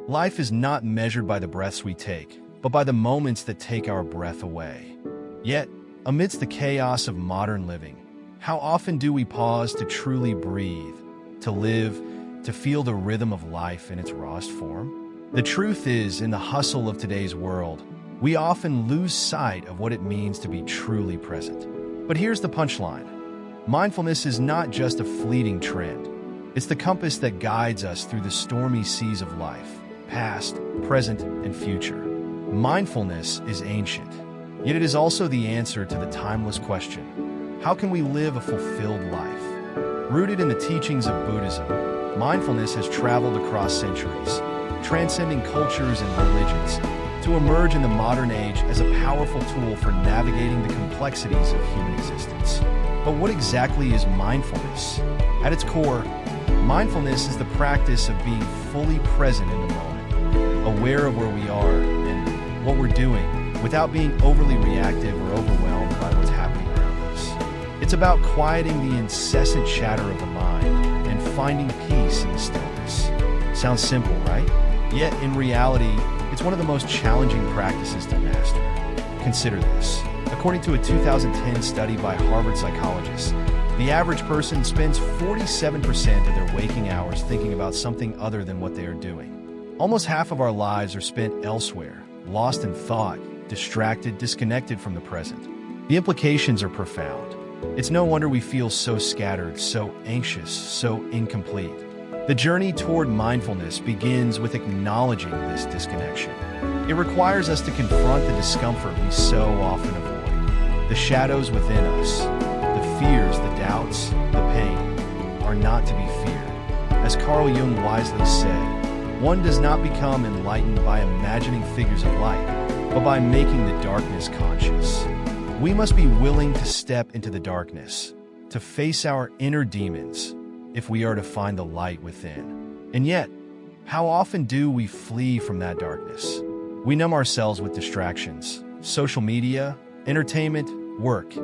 Life is not measured by the breaths we take, but by the moments that take our breath away. Yet, amidst the chaos of modern living, how often do we pause to truly breathe, to live, to feel the rhythm of life in its rawest form? The truth is, in the hustle of today's world, we often lose sight of what it means to be truly present. But here's the punchline. Mindfulness is not just a fleeting trend. It's the compass that guides us through the stormy seas of life, past, present, and future. Mindfulness is ancient, yet it is also the answer to the timeless question: how can we live a fulfilled life? Rooted in the teachings of Buddhism, mindfulness has traveled across centuries, transcending cultures and religions, to emerge in the modern age as a powerful tool for navigating the complexities of human existence. But what exactly is mindfulness? At its core, mindfulness is the practice of being fully present in the moment, aware of where we are and what we're doing, without being overly reactive or overwhelmed by what's happening around us. It's about quieting the incessant chatter of the mind and finding peace in the stillness. Sounds simple, right? Yet, in reality, it's one of the most challenging practices to master. Consider this. According to a 2010 study by Harvard psychologists, the average person spends 47% of their waking hours thinking about something other than what they are doing. Almost half of our lives are spent elsewhere, lost in thought, distracted, disconnected from the present. The implications are profound. It's no wonder we feel so scattered, so anxious, so incomplete. The journey toward mindfulness begins with acknowledging this disconnection. It requires us to confront the discomfort we so often avoid. The shadows within us, the fears, the doubts, the pain, are not to be feared. As Carl Jung wisely said, one does not become enlightened by imagining figures of light, but by making the darkness conscious. We must be willing to step into the darkness, to face our inner demons, if we are to find the light within. And yet, how often do we flee from that darkness? We numb ourselves with distractions, social media, entertainment, work,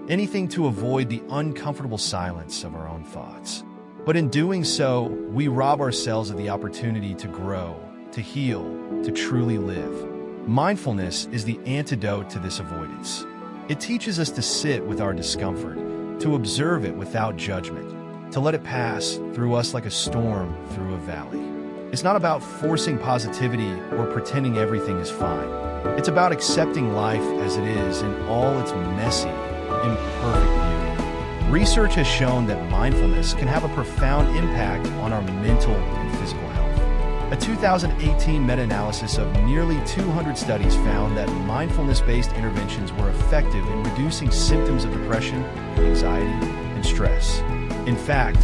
anything to avoid the uncomfortable silence of our own thoughts. But in doing so, we rob ourselves of the opportunity to grow, to heal, to truly live. Mindfulness is the antidote to this avoidance. It teaches us to sit with our discomfort, to observe it without judgment, to let it pass through us like a storm through a valley. It's not about forcing positivity or pretending everything is fine. It's about accepting life as it is in all its messy, imperfect beauty. Research has shown that mindfulness can have a profound impact on our mental and physical health. A 2018 meta-analysis of nearly 200 studies found that mindfulness-based interventions were effective in reducing symptoms of depression, anxiety, and stress. In fact,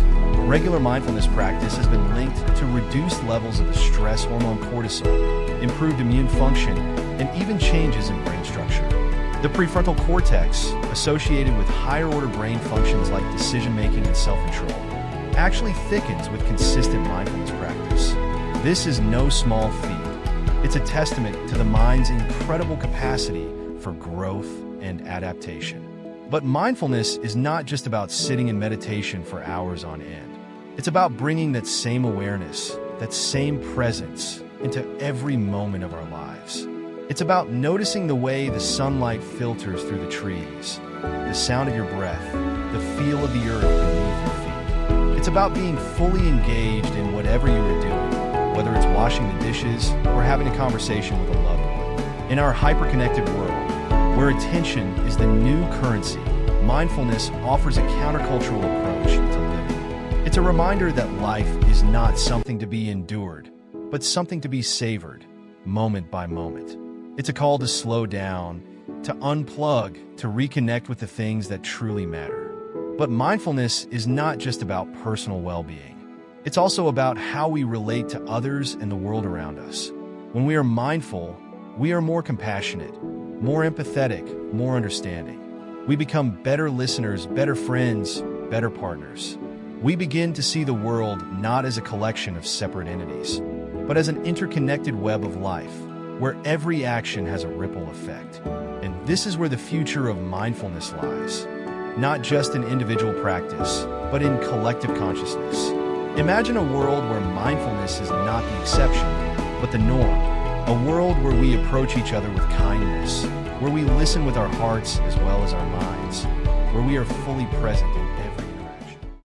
regular mindfulness practice has been linked to reduced levels of the stress hormone cortisol, improved immune function, and even changes in brain structure. The prefrontal cortex, associated with higher-order brain functions like decision-making and self-control, actually thickens with consistent mindfulness practice. This is no small feat. It's a testament to the mind's incredible capacity for growth and adaptation. But mindfulness is not just about sitting in meditation for hours on end. It's about bringing that same awareness, that same presence, into every moment of our lives. It's about noticing the way the sunlight filters through the trees, the sound of your breath, the feel of the earth beneath your feet. It's about being fully engaged in whatever you are doing, whether it's washing the dishes or having a conversation with a loved one. In our hyper-connected world, where attention is the new currency, mindfulness offers a countercultural approach to living. It's a reminder that life is not something to be endured, but something to be savored, moment by moment. It's a call to slow down, to unplug, to reconnect with the things that truly matter. But mindfulness is not just about personal well-being. It's also about how we relate to others and the world around us. When we are mindful, we are more compassionate, more empathetic, more understanding. We become better listeners, better friends, better partners. We begin to see the world not as a collection of separate entities, but as an interconnected web of life, where every action has a ripple effect. And this is where the future of mindfulness lies, not just in individual practice, but in collective consciousness. Imagine a world where mindfulness is not the exception, but the norm. A world where we approach each other with kindness, where we listen with our hearts as well as our minds, where we are fully present